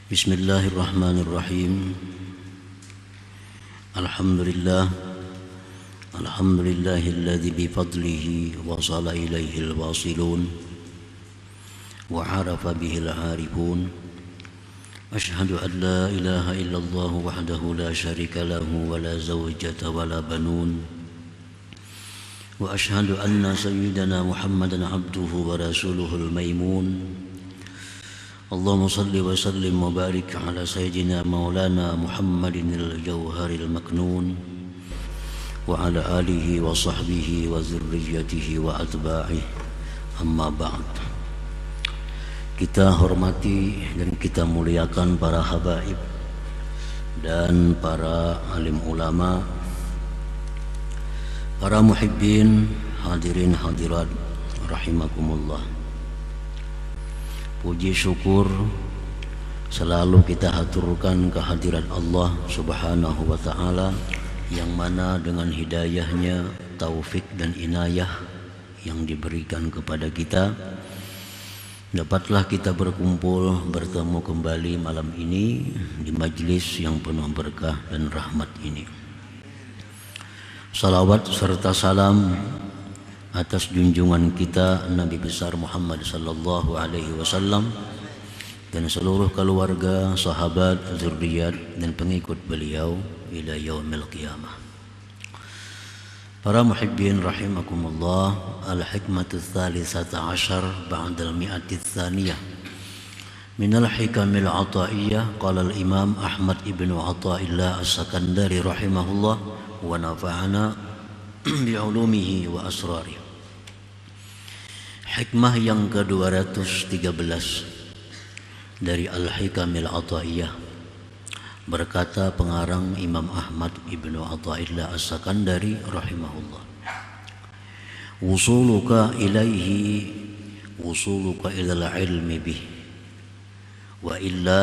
Bismillahirrahmanirrahim. Alhamdulillah. Alhamdulillahilladzi bifadlihi wasala ilaihil wasilun wa arafa bihil arifun. Ashhadu an la ilaha illallah wahdahu la syarika lahu wa la zawjata wa la banun. Wa ashhadu anna sayyidana Muhammadan abduhu wa rasuluhul maimun. Allahumma salli wa sallim wa barik ala sayyidina maulana Muhammadin al-jawharil maknun wa ala alihi wa sahbihi wa zurriyatihi wa atba'ihi, amma ba'd. Kita hormati dan kita muliakan para habaib dan para alim ulama, para muhibbin, hadirin hadirat rahimakumullah. Puji syukur selalu kita haturkan kehadirat Allah subhanahu wa ta'ala, yang mana dengan hidayahnya, taufik dan inayah yang diberikan kepada kita, dapatlah kita berkumpul bertemu kembali malam ini di majlis yang penuh berkah dan rahmat ini. Salawat serta salam atas junjungan kita Nabi besar Muhammad sallallahu alaihi wasallam dan seluruh keluarga, sahabat, zuriat dan pengikut beliau ila yaumil qiyamah. Para muhibbin rahimakumullah, al-hikmatu tsalitsata asyar ba'da al-mi'ati tsaniyah min al-hikamil ataiyah. Qala al-imam Ahmad ibn Athaillah as-Sakandari rahimahullah wa nafa'ana bi'ulumihi wa asrari. Hikmah yang ke-213 dari Al-Hikamil Ataiyah, berkata pengarang Imam Ahmad ibnu Athaillah as-Sakandari rahimahullah, wusuluka ilaihi wusuluka ilal ilmi bih wa illa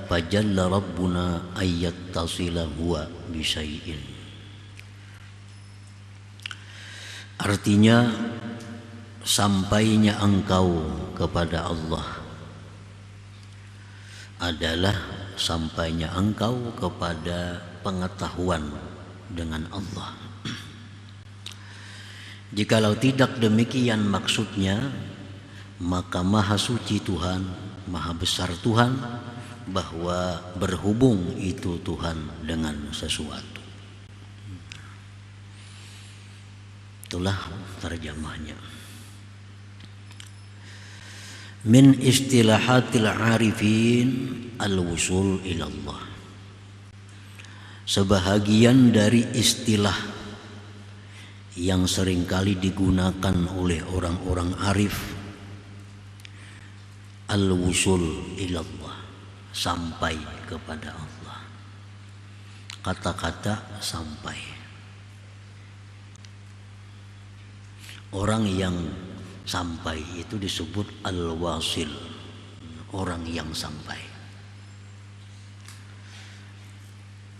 fajalla rabbuna ayyattasila huwa bisyai'in. Artinya, sampainya engkau kepada Allah adalah sampainya engkau kepada pengetahuan dengan Allah. Jikalau tidak demikian maksudnya, maka maha suci Tuhan, maha besar Tuhan, bahwa berhubung itu Tuhan dengan sesuatu. Itulah terjemahnya. Min istilahatil arifin al-wusul ilallah. Sebahagian dari istilah yang seringkali digunakan oleh orang-orang arif, al-wusul ilallah, sampai kepada Allah. Kata-kata sampai. Orang yang sampai itu disebut al-wasil, orang yang sampai.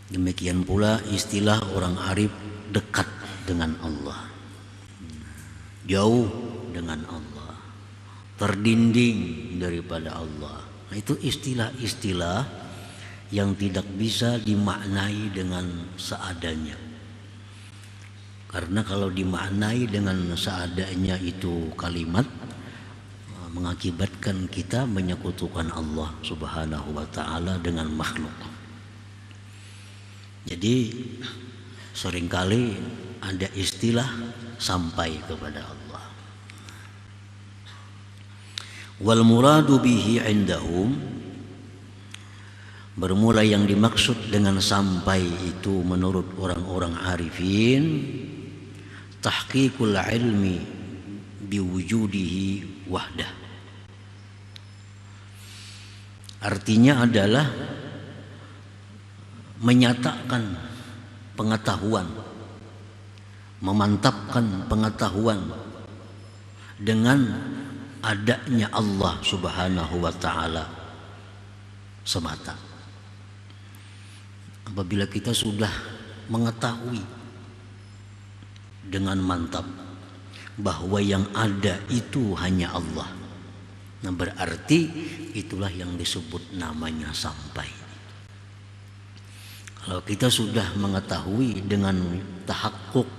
Demikian pula istilah orang arif dekat dengan Allah, jauh dengan Allah, terdinding daripada Allah. Nah, itu istilah-istilah yang tidak bisa dimaknai dengan seadanya. Karena kalau dimaknai dengan seadanya itu kalimat mengakibatkan kita menyekutukan Allah subhanahu wa ta'ala dengan makhluk. Jadi seringkali ada istilah sampai kepada Allah. Wal muradu bihi indahum, bermula yang dimaksud dengan sampai itu menurut orang-orang arifin, tahqiqul ilmi biwujudihi wahdah. Artinya adalah menyatakan pengetahuan, memantapkan pengetahuan dengan adanya Allah subhanahu wa ta'ala semata. Apabila kita sudah mengetahui dengan mantap bahwa yang ada itu hanya Allah, Nah, berarti itulah yang disebut namanya sampai. Kalau kita sudah mengetahui dengan tahakkuk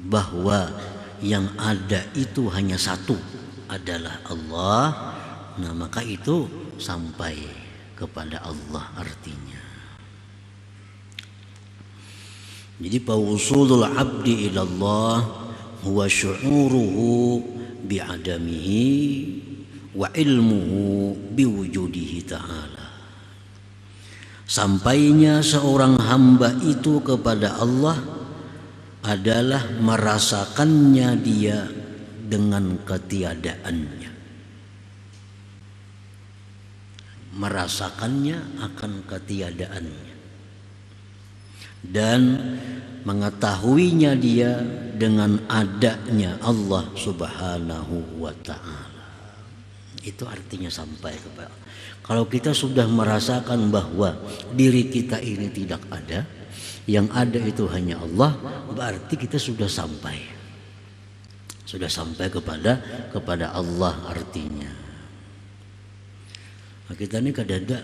bahwa yang ada itu hanya satu, adalah Allah, nah maka itu sampai kepada Allah artinya. Jadi fawusulul abdi ilallah huwa syu'uruhu bi'adamihi wa ilmuhu biwujudihi ta'ala. Sampainya seorang hamba itu kepada Allah adalah merasakannya dia dengan ketiadaannya, merasakannya akan ketiadaannya, dan mengetahuinya dia dengan adanya Allah Subhanahu wa ta'ala. Itu artinya sampai kepada Allah. Kalau kita sudah merasakan bahwa diri kita ini tidak ada, yang ada itu hanya Allah, berarti kita sudah sampai. Sudah sampai kepada Allah artinya. Nah, kita ini kadada,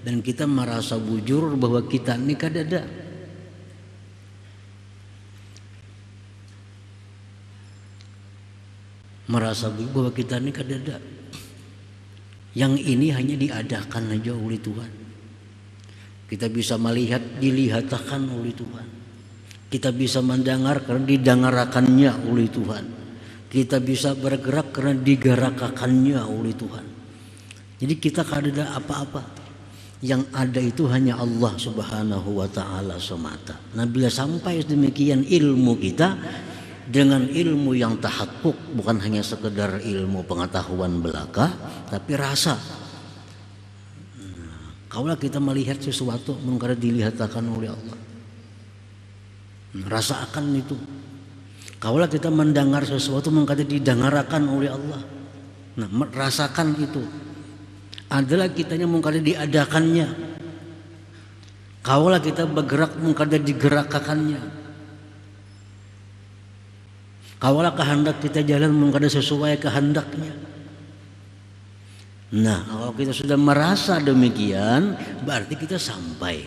dan kita merasa bujur bahwa kita ini kadada. Merasa bahwa kita ini kadada. Yang ini hanya diadakan aja oleh Tuhan. Kita bisa melihat, dilihatkan oleh Tuhan. Kita bisa mendengar karena didengarakannya oleh Tuhan. Kita bisa bergerak karena digerakkannya oleh Tuhan. Jadi kita kadada apa-apa. Yang ada itu hanya Allah Subhanahu wa ta'ala semata. Nah, bila sampai demikian ilmu kita dengan ilmu yang tahakkuk, bukan hanya sekedar ilmu pengetahuan belaka, tapi rasa. Kaulah kita melihat sesuatu mungkin dilihatkan oleh Allah, rasakan itu. Kaulah kita mendengar sesuatu mungkin didengarkan oleh Allah. Nah, rasakan itu. Adalah kitanya mungkin diadakannya. Kaulah kita bergerak mungkin digerakkannya. Kaulah kehendak kita jalan mungkin sesuai kehendaknya. Nah, kalau kita sudah merasa demikian, berarti kita sampai.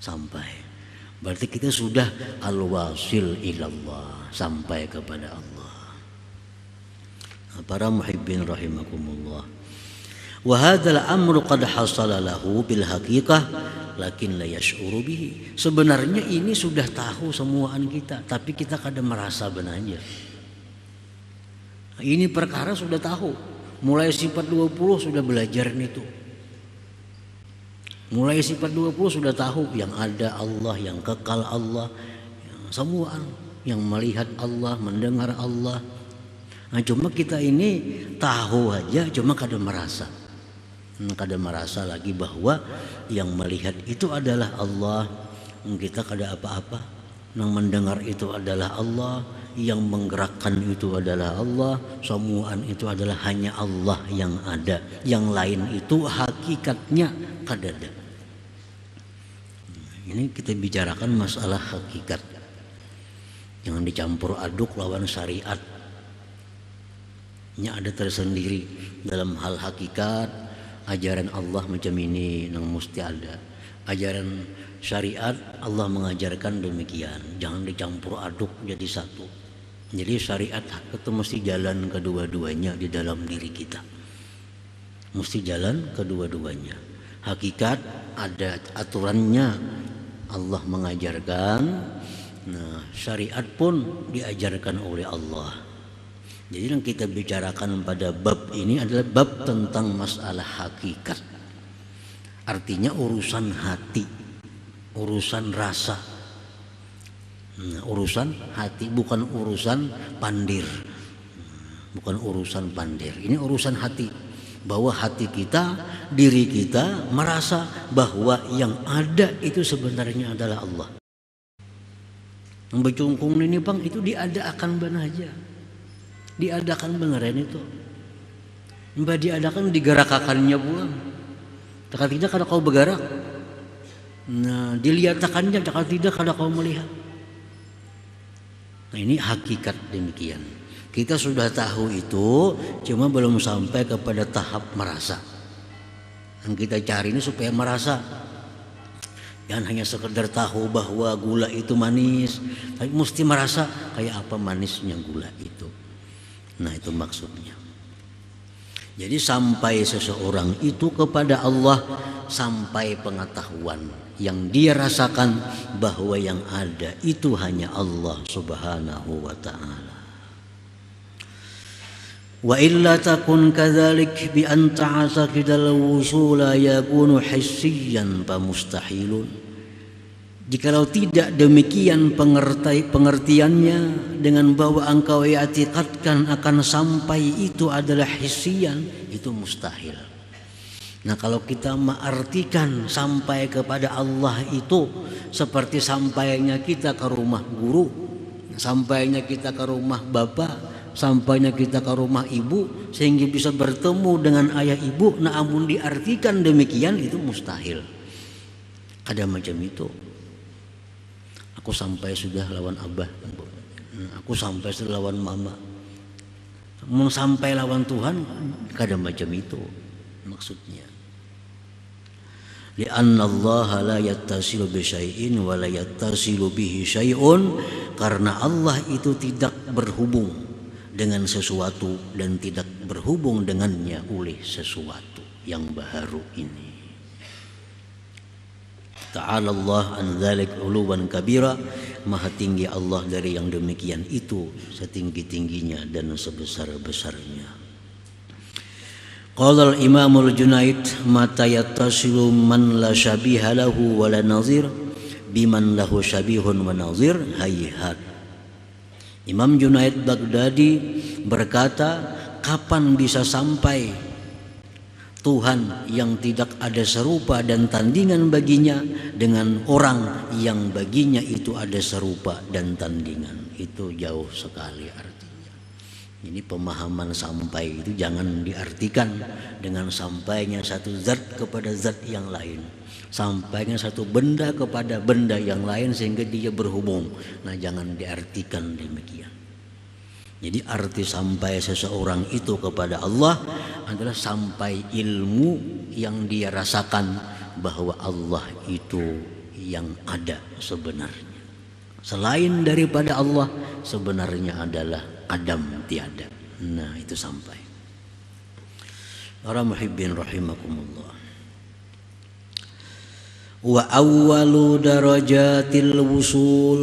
Sampai. Berarti kita sudah al-wasil ilallah, sampai kepada Allah. Nah, para muhibbin rahimakumullah. Wa hadzal amru qad hasala lahu bil haqiqah lakin la yash'uru bihi. Sebenarnya ini sudah tahu semuaan kita, tapi kita kadang merasa benarnya. Ini perkara sudah tahu. Mulai sifat 20 sudah belajar itu. Mulai sifat 20 sudah tahu yang ada Allah, yang kekal Allah, yang semuaan, yang melihat Allah, mendengar Allah. Nah, cuma kita ini tahu aja, cuma kadang merasa. Kadang merasa lagi bahwa yang melihat itu adalah Allah, kita kada apa-apa. Yang mendengar itu adalah Allah, yang menggerakkan itu adalah Allah, semuaan itu adalah hanya Allah yang ada. Yang lain itu hakikatnya kada ada. Ini kita bicarakan masalah hakikat. Jangan dicampur aduk lawan syariat. Ini ada tersendiri dalam hal hakikat. Ajaran Allah macam ini yang mesti ada. Ajaran syariat Allah mengajarkan demikian. Jangan dicampur aduk jadi satu. Jadi syariat itu mesti jalan kedua-duanya di dalam diri kita. Mesti jalan kedua-duanya. Hakikat ada aturannya, Allah mengajarkan. Nah, syariat pun diajarkan oleh Allah. Jadi yang kita bicarakan pada bab ini adalah bab tentang masalah hakikat. Artinya urusan hati, urusan rasa. Nah, urusan hati, bukan urusan pandir. Bukan urusan pandir. Ini urusan hati. Bahwa hati kita, diri kita merasa bahwa yang ada itu sebenarnya adalah Allah. Yang becungkung ini bang, itu diadakan benar aja. Diadakan beneran itu. Mbak diadakan digerakkannya pulang. Tak tidak kada kau bergerak. Nah, dilihatkannya tak tidak kada kau melihat. Nah, ini hakikat demikian. Kita sudah tahu itu, cuma belum sampai kepada tahap merasa. Yang kita cari ini supaya merasa. Jangan hanya sekedar tahu bahwa gula itu manis, tapi mesti merasa kayak apa manisnya gula itu. Nah, itu maksudnya. Jadi sampai seseorang itu kepada Allah, sampai pengetahuan yang dia rasakan bahwa yang ada itu hanya Allah Subhanahu wa ta'ala. Wa illa takun kadzalik bi an ta'taqidal wusula yakunu hissiyan fa mustahilun. Jikalau tidak demikian pengertiannya, dengan bahwa engkau i'tiqadkan akan sampai itu adalah hissiyan, itu mustahil. Nah, kalau kita mengartikan sampai kepada Allah itu seperti sampainya kita ke rumah guru, sampainya kita ke rumah bapak, sampainya kita ke rumah ibu, sehingga bisa bertemu dengan ayah ibu. Nah, namun diartikan demikian itu mustahil. Ada macam itu. Aku sampai sudah lawan abah, aku sampai sudah lawan mama. Mau sampai lawan Tuhan, ada macam itu maksudnya. Li'anna Allah la yattasilu bi syai'in wa la yattasilu bihi syai'un, karena Allah itu tidak berhubung dengan sesuatu dan tidak berhubung dengannya oleh sesuatu yang baru ini. Ta'ala Allah an dzalik uluwan kabira, maha tinggi Allah dari yang demikian itu, setinggi-tingginya dan sebesar-besarnya. Qala al-Imam al-Junaid, mata yattasilu man la syabiha lahu wa la nazir biman lahu syabihun wa nazir hayhat. Imam Junaid Baghdadi berkata, kapan bisa sampai Tuhan yang tidak ada serupa dan tandingan baginya dengan orang yang baginya itu ada serupa dan tandingan. Itu jauh sekali artinya. Ini pemahaman sampai itu jangan diartikan dengan sampainya satu zat kepada zat yang lain, sampainya satu benda kepada benda yang lain sehingga dia berhubung. Nah, jangan diartikan demikian. Jadi arti sampai seseorang itu kepada Allah adalah sampai ilmu yang dia rasakan bahwa Allah itu yang ada sebenarnya. Selain daripada Allah sebenarnya adalah adam tiada. Nah, itu sampai. Para muhibbin rahimakumullah. Wa awwalu darajatil wusul,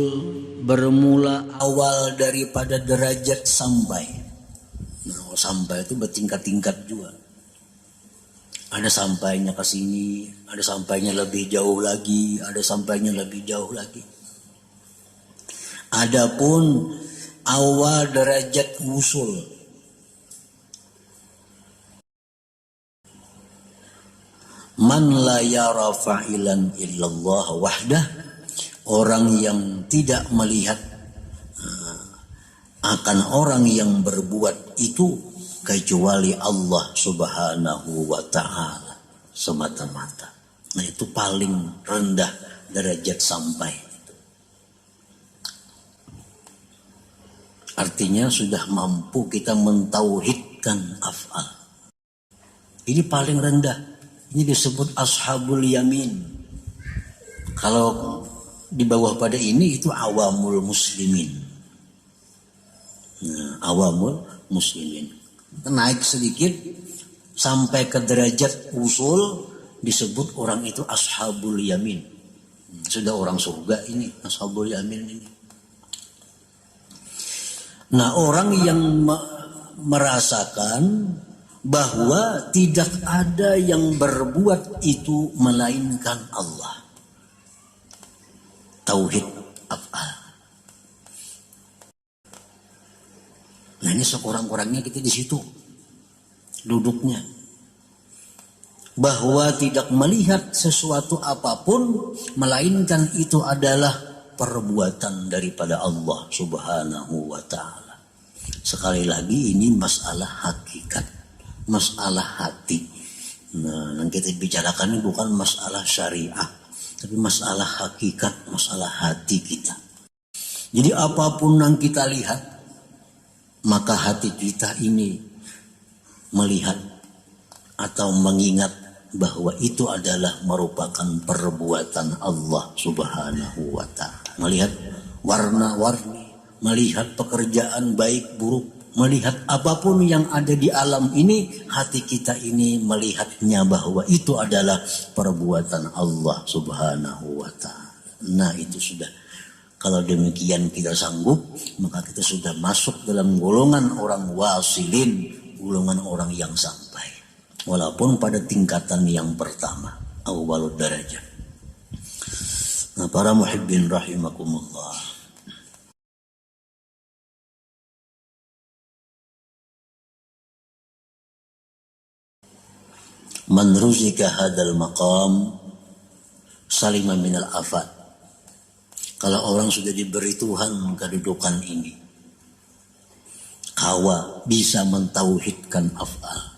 bermula awal daripada derajat sampai. Nah, sampai itu bertingkat-tingkat juga. Ada sampainya ke sini, ada sampainya lebih jauh lagi, ada sampainya lebih jauh lagi. Adapun awal derajat wusul, man la yara fa'ilan illallah wahdah, orang yang tidak melihat akan orang yang berbuat itu kecuali Allah Subhanahu wa ta'ala semata-mata. Nah, itu paling rendah derajat sampai. Artinya sudah mampu kita mentauhidkan af'al. Ini paling rendah. Ini disebut ashabul yamin. Kalau di bawah pada ini itu awamul muslimin. Nah, awamul muslimin. Naik sedikit sampai ke derajat usul, disebut orang itu ashabul yamin. Sudah orang surga ini, ashabul yamin ini. Nah, orang yang merasakan bahwa tidak ada yang berbuat itu melainkan Allah. Tauhid af'al. Nah, ini sekurang-kurangnya kita di situ duduknya. Bahwa tidak melihat sesuatu apapun melainkan itu adalah perbuatan daripada Allah Subhanahu wa ta'ala. Sekali lagi ini masalah hakikat, masalah hati. Nah, yang kita bicarakan ini bukan masalah syariah, tapi masalah hakikat, masalah hati kita. Jadi apapun yang kita lihat, maka hati kita ini melihat atau mengingat bahwa itu adalah merupakan perbuatan Allah Subhanahu wa ta'ala. Melihat warna-warni, melihat pekerjaan baik buruk, melihat apapun yang ada di alam ini, hati kita ini melihatnya bahwa itu adalah perbuatan Allah Subhanahu wa ta'ala. Nah, itu sudah, kalau demikian kita sanggup, maka kita sudah masuk dalam golongan orang wasilin, golongan orang yang sampai. Walaupun pada tingkatan yang pertama, awalud darajah. Nah, para muhibbin rahimakumullah. Man ruzika hadal maqam salima minal afat. Kalau orang sudah diberi Tuhan kedudukan ini, kawa bisa mentauhidkan af'al.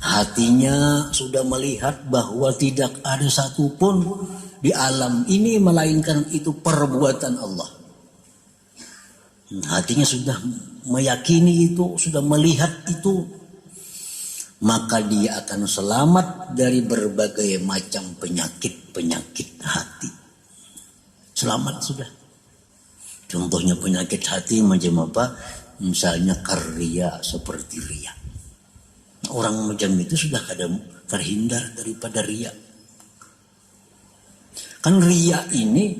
Hatinya sudah melihat bahwa tidak ada satupun di alam ini melainkan itu perbuatan Allah. Hatinya sudah meyakini itu, sudah melihat itu, maka dia akan selamat dari berbagai macam penyakit-penyakit hati. Selamat sudah. Contohnya penyakit hati macam apa? Misalnya karya, seperti riya. Orang macam itu sudah terhindar daripada riya. Kan riya ini,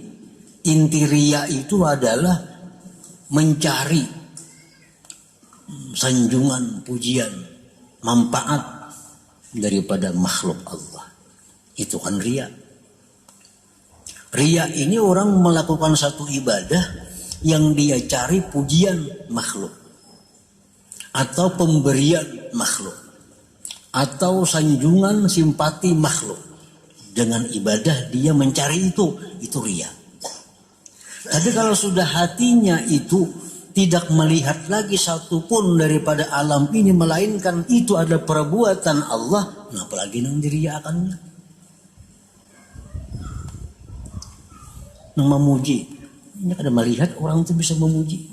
inti riya itu adalah mencari sanjungan, pujian, manfaat daripada makhluk Allah. Itu kan riya. Riya ini orang melakukan satu ibadah yang dia cari pujian makhluk, atau pemberian makhluk, atau sanjungan simpati makhluk. Dengan ibadah dia mencari itu riya. Tapi kalau sudah hatinya itu tidak melihat lagi satupun daripada alam ini melainkan itu ada perbuatan Allah, nah apalagi yang diriakannya. Yang memuji, ini ada melihat orang itu bisa memuji.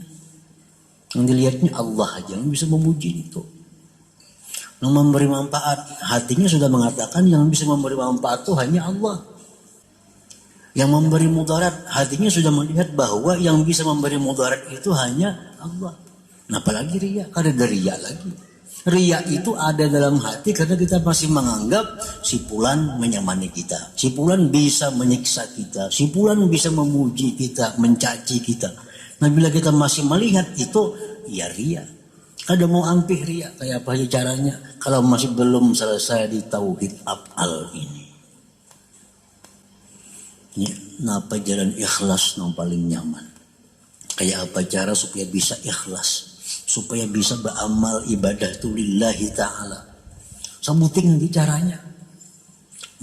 Yang dilihatnya Allah aja yang bisa memuji itu. Yang memberi manfaat, hatinya sudah mengatakan yang bisa memberi manfaat itu hanya Allah. Yang memberi mudarat, hatinya sudah melihat bahwa yang bisa memberi mudarat itu hanya Allah. Nah, apalagi riya, ada riya lagi. Riya itu ada dalam hati karena kita masih menganggap si fulan menyamani kita, si fulan bisa menyiksa kita, si fulan bisa memuji kita, mencaci kita. Nah, bila kita masih melihat itu, ya riya. Ada mau ampih riya, kayak apa aja caranya kalau masih belum selesai di tauhid af'al ini. Napa jalan ikhlas yang paling nyaman? Kayak apa cara supaya bisa ikhlas, supaya bisa beramal ibadah itu lillahi ta'ala? Sebutin nanti caranya.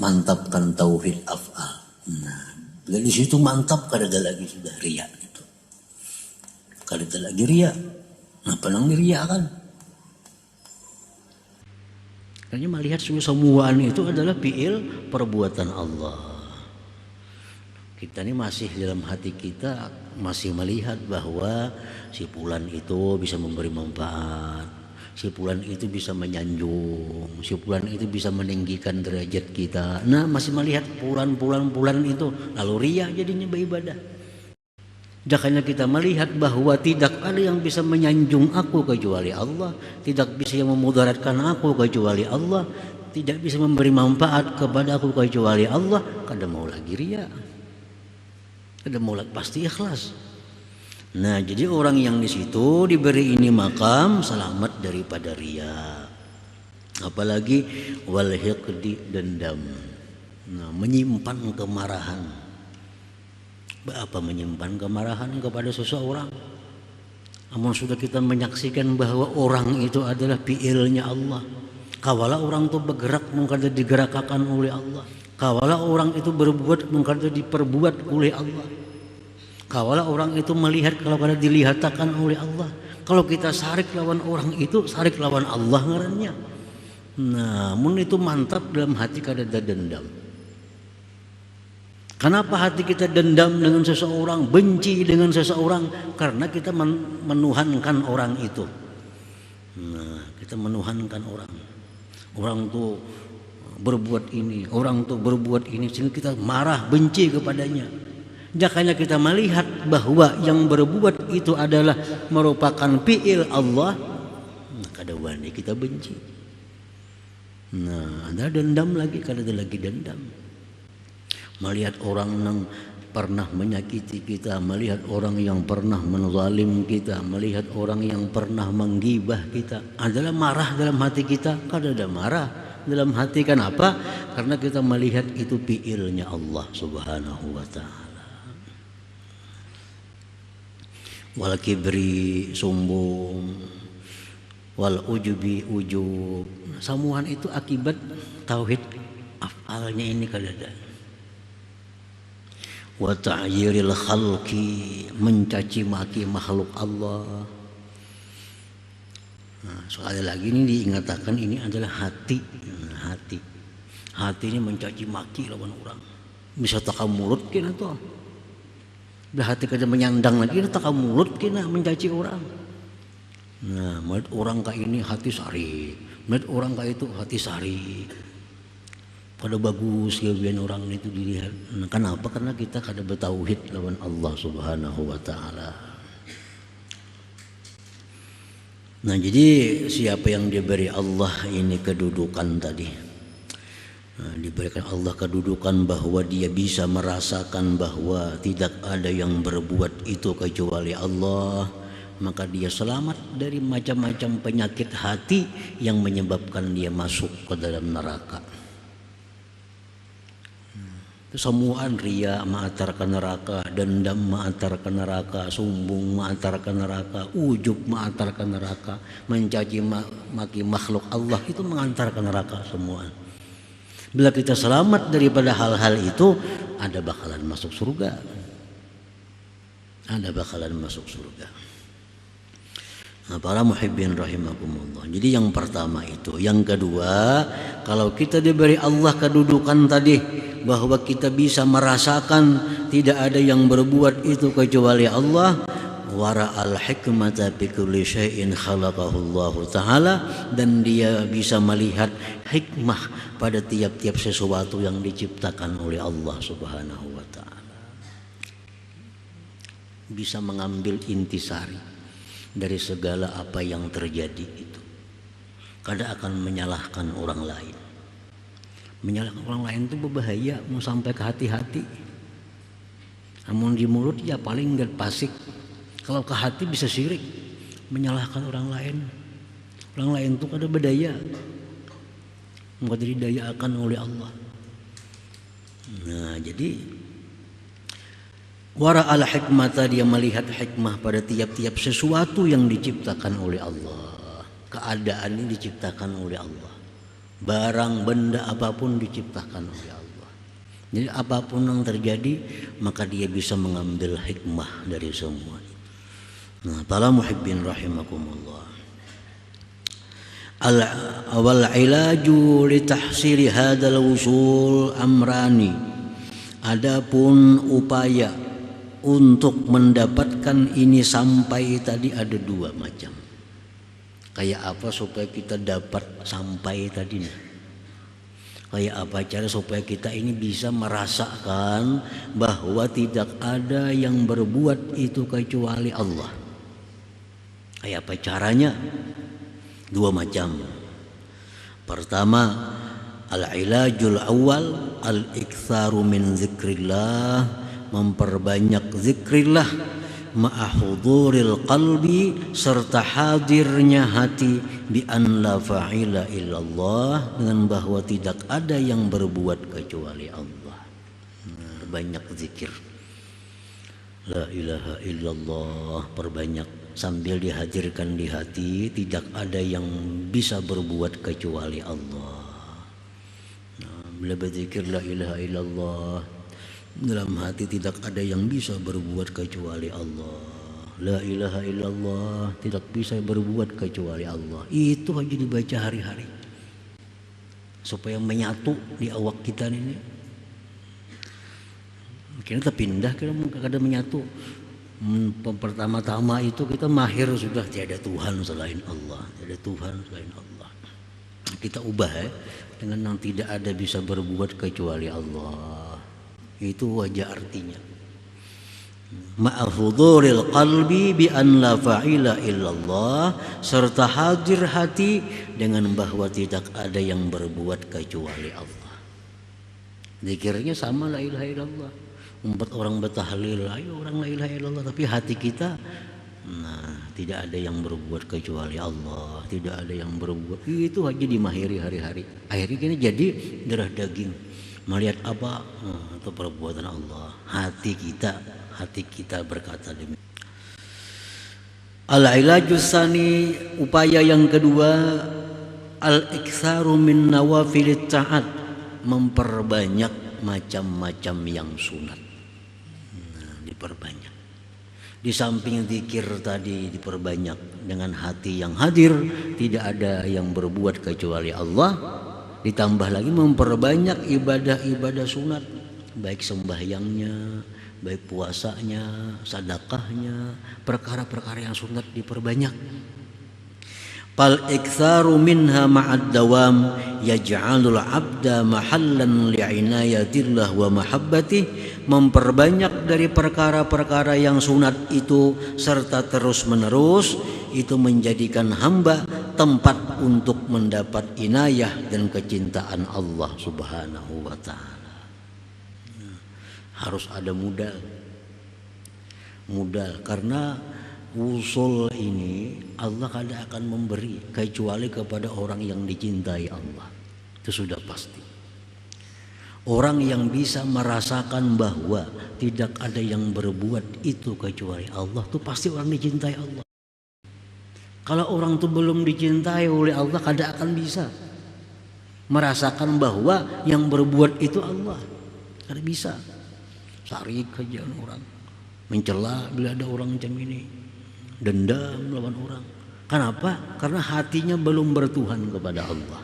Mantapkan tauhid af'al. Nah, dari situ mantap, kada lagi sudah riya itu. Kada lagi riya. Nah, penang riya kan? Karena melihat semuaan itu adalah fi'il perbuatan Allah. Kita ini masih dalam hati kita masih melihat bahwa si fulan itu bisa memberi manfaat, si fulan itu bisa menyanjung, si fulan itu bisa meninggikan derajat kita. Nah, masih melihat fulan itu, lalu riya jadinya beribadah. Jangannya kita melihat bahwa tidak ada yang bisa menyanjung aku kecuali Allah, tidak bisa yang memudaratkan aku kecuali Allah, tidak bisa memberi manfaat kepada aku kecuali Allah. Kada mau lagi riya, kada mau lagi, pasti ikhlas. Nah, jadi orang yang di situ diberi ini makam selamat daripada riya. Apalagi wal hiqdi, dendam. Nah, menyimpan kemarahan. Apa menyimpan kemarahan kepada seseorang? Namun sudah kita menyaksikan bahwa orang itu adalah fi'ilnya Allah. Kawala orang itu bergerak mengkata digerakkan oleh Allah. Kawala orang itu berbuat mengkata diperbuat oleh Allah. Kawala orang itu melihat kalau kada dilihatkan oleh Allah. Kalau kita sarik lawan orang itu, sarik lawan Allah ngarannya. Namun itu mantap dalam hati kada ada dendam. Kenapa hati kita dendam dengan seseorang, benci dengan seseorang? Karena kita menuhankan orang itu. Nah, kita menuhankan orang. Orang tuh berbuat ini, orang tuh berbuat ini, sehingga kita marah, benci kepadanya. Jakanya kita melihat bahwa yang berbuat itu adalah merupakan fi'il Allah, kada wani kita benci. Nah, ada dendam lagi, kada ada lagi dendam. Melihat orang yang pernah menyakiti kita, melihat orang yang pernah menzalim kita, melihat orang yang pernah menggibah kita, adalah marah dalam hati kita, kada ada marah dalam hati. Kenapa? Karena kita melihat itu fi'ilnya Allah Subhanahu wa ta'ala. Wal kibri sombong, wal ujubi ujub, samuan itu akibat tauhid afalnya ini kada ada. Wa ta'yiril khalqi, mencaci maki makhluk Allah. Nah, sekali lagi ini diingatkan, ini adalah hati. Hati ini mencaci maki lawan orang. Bisa takam mulut kena tuh. Dah hati kada menyandang lagi, takam mulut kena mencaci orang. Nah, melihat orang kayak ini hati sari, melihat orang kayak itu hati sari. Pada bagus gawean orang itu dilihat. Nah, kenapa? Karena kita kada bertauhid lawan Allah Subhanahu wa ta'ala. Nah, jadi siapa yang diberi Allah ini kedudukan tadi, nah, diberikan Allah kedudukan bahwa dia bisa merasakan bahwa tidak ada yang berbuat itu kecuali Allah, maka dia selamat dari macam-macam penyakit hati yang menyebabkan dia masuk ke dalam neraka. Semuaan ria ma'atar ke neraka, dendam ma'atar ke neraka, sombong ma'atar ke neraka, ujub ma'atar ke neraka, mencaci maki makhluk Allah itu mengantar ke neraka semua. Bila kita selamat daripada hal-hal itu, ada bakalan masuk surga. Ada bakalan masuk surga. Nah, para muhibbin rahimakumullah. Jadi yang pertama itu. Yang kedua, kalau kita diberi Allah kedudukan tadi, bahwa kita bisa merasakan tidak ada yang berbuat itu kecuali Allah, wara al hikmata bi kulli syai'in khalaqahu Allah taala, dan dia bisa melihat hikmah pada tiap-tiap sesuatu yang diciptakan oleh Allah Subhanahu wa taala. Bisa mengambil intisari dari segala apa yang terjadi itu. Kada akan menyalahkan orang lain. Menyalahkan orang lain itu berbahaya, mau sampai ke hati-hati. Namun di mulut ya paling enggak fasik. Kalau ke hati bisa syirik, menyalahkan orang lain. Orang lain itu kada berdaya, enggak didayakan oleh Allah. Nah, jadi wara al hikmata, dia melihat hikmah pada tiap-tiap sesuatu yang diciptakan oleh Allah. Keadaan ini diciptakan oleh Allah. Barang benda apapun diciptakan oleh Allah. Jadi apapun yang terjadi, maka dia bisa mengambil hikmah dari semua. Nah, para muhibbin rahimakumullah. Al-awal ilaju li tahsili hadzal wusul amrani. Adapun upaya untuk mendapatkan ini sampai tadi ada dua macam. Kayak apa supaya kita dapat sampai tadi nih? Kayak apa cara supaya kita ini bisa merasakan bahwa tidak ada yang berbuat itu kecuali Allah? Kayak apa caranya? Dua macam. Pertama, al-ilajul awal al-iktsaru min zikrillah, memperbanyak zikrillah ma'ahuduril qalbi, serta hadirnya hati, bi an la fa'ila illallah, dengan bahwa tidak ada yang berbuat kecuali Allah. Banyak zikir la ilaha illallah, perbanyak sambil dihadirkan di hati, tidak ada yang bisa berbuat kecuali Allah. Bila berzikir la ilaha illallah, dalam hati tidak ada yang bisa berbuat kecuali Allah. La ilaha illallah, tidak bisa berbuat kecuali Allah. Itu aja dibaca hari-hari supaya menyatu di awak kita ini. Kita pindah, kita kadang menyatu. Pertama-tama itu kita mahir sudah tiada Tuhan selain Allah, tiada Tuhan selain Allah. Kita ubah dengan yang tidak ada bisa berbuat kecuali Allah. Itu wajah artinya. Ma'huduril qalbi bi an la fa'ila illallah, serta hadir hati dengan bahwa tidak ada yang berbuat kecuali Allah. Zikirnya sama la ilaha illallah. Empat orang bertahlil, ayo orang la ilaha illallah, tapi hati kita tidak ada yang berbuat kecuali Allah, tidak ada yang berbuat. Itu aja dimahiri hari-hari. Akhirnya kini jadi darah daging. Melihat apa? Itu perbuatan Allah. Hati kita berkata demikian. Al-ilajus tsani, upaya yang kedua, al-iktsaru min nawafilit ta'at, memperbanyak macam-macam yang sunat. Diperbanyak. Di samping zikir tadi diperbanyak dengan hati yang hadir, tidak ada yang berbuat kecuali Allah. Ditambah lagi memperbanyak ibadah-ibadah sunat, baik sembahyangnya, baik puasanya, sedekahnya, perkara-perkara yang sunat diperbanyak. Fal iktsaru minha ma'ad dawam yaj'alul 'abda mahallan li'inayatillah wa mahabbatih, memperbanyak dari perkara-perkara yang sunat itu serta terus-menerus itu menjadikan hamba tempat untuk mendapat inayah dan kecintaan Allah Subhanahu wa taala. Harus ada modal karena wusul ini Allah kada akan memberi kecuali kepada orang yang dicintai Allah. Itu sudah pasti. Orang yang bisa merasakan bahwa tidak ada yang berbuat itu kecuali Allah, itu pasti orang dicintai Allah. Kalau orang itu belum dicintai oleh Allah, kada akan bisa merasakan bahwa yang berbuat itu Allah. Kada bisa. Sarik saja orang, mencela bila ada orang macam ini, dendam lawan orang. Kenapa? Karena hatinya belum bertuhan kepada Allah.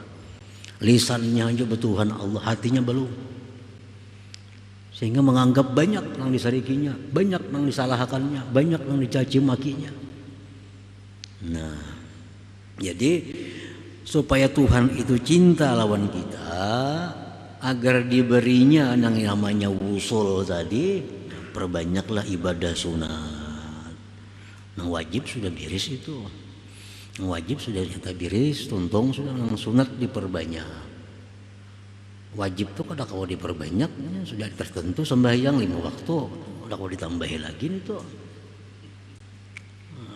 Lisannya aja bertuhan Allah, hatinya belum. Sehingga menganggap banyak yang disarikinya, banyak yang disalahkannya, banyak yang dicaci makinya. Nah, jadi supaya Tuhan itu cinta lawan kita, agar diberinya yang namanya wusul tadi, perbanyaklah ibadah sunat. Nah, wajib sudah biris itu. Wajib sudah nyata biris, tuntung sudah, sunat diperbanyak. Wajib tuh kada kau diperbanyak, sudah tertentu sembahyang 5 waktu, kada kau ditambahi lagi itu.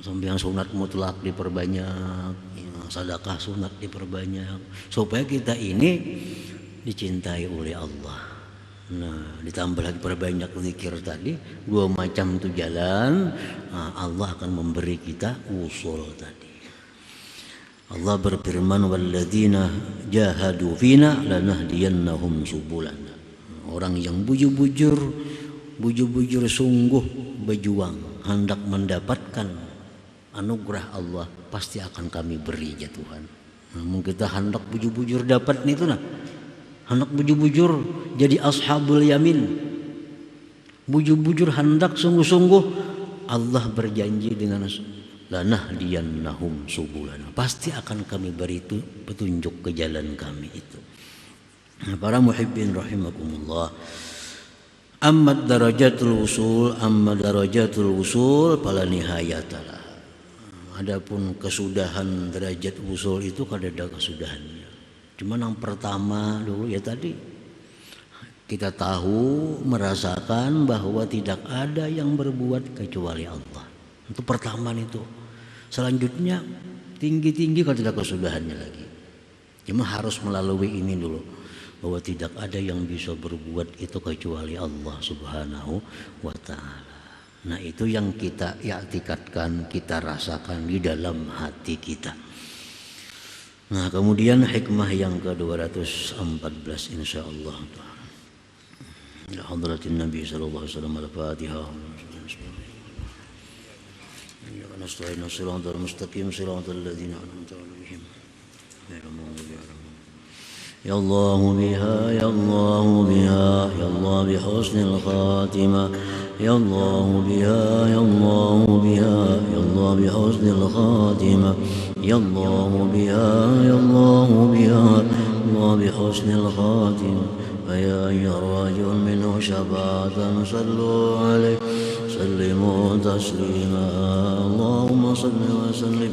Sembahyang sunat mutlak diperbanyak, sedekah sunat diperbanyak, supaya kita ini dicintai oleh Allah. Nah, ditambah lagi perbanyak zikir tadi, 2 macam itu jalan, Allah akan memberi kita usul tadi. Allah berfirman, walladzina jahadu fina lanahdiyannahum subulana. Orang yang bujur-bujur sungguh berjuang hendak mendapatkan anugerah Allah, pasti akan kami beri ya Tuhan. Namun kita hendak bujur-bujur dapat itu hendak bujur-bujur jadi ashabul yamin. Bujur-bujur hendak sungguh-sungguh, Allah berjanji dengan lanahdiyannahum subulana, pasti akan kami beri itu petunjuk ke jalan kami itu. Para muhibbin rahimakumullah, amma darajatul wusul fala nihayatalah. Adapun kesudahan derajat wusul itu kada ada kesudahannya. Cuma yang pertama dulu ya tadi, kita tahu merasakan bahwa tidak ada yang berbuat kecuali Allah. Itu pertama itu. Selanjutnya tinggi-tinggi kalau tidak kesudahannya lagi. Cuma harus melalui ini dulu, bahwa tidak ada yang bisa berbuat itu kecuali Allah Subhanahu wa taala. Nah, itu yang kita i'tikadkan, kita rasakan di dalam hati kita. Nah, kemudian hikmah yang ke-214 insyaallah. Ya hadratin Nabi sallallahu alaihi wasallam, al-Fatihah. نستعين الصراط المستقيم صراط الذين أنعمت عليهم غير المغضوب عليهم. يا الله بها يا الله بها يا الله بحسن الخاتمة يا الله بها يا الله بها يا الله بحسن الخاتمة يا الله بها يا الله بها الله بحسن الخاتمة فيا أيها الراجل منه شفاعة صلوا عليه سلموا تسليما اللهم صل وسلم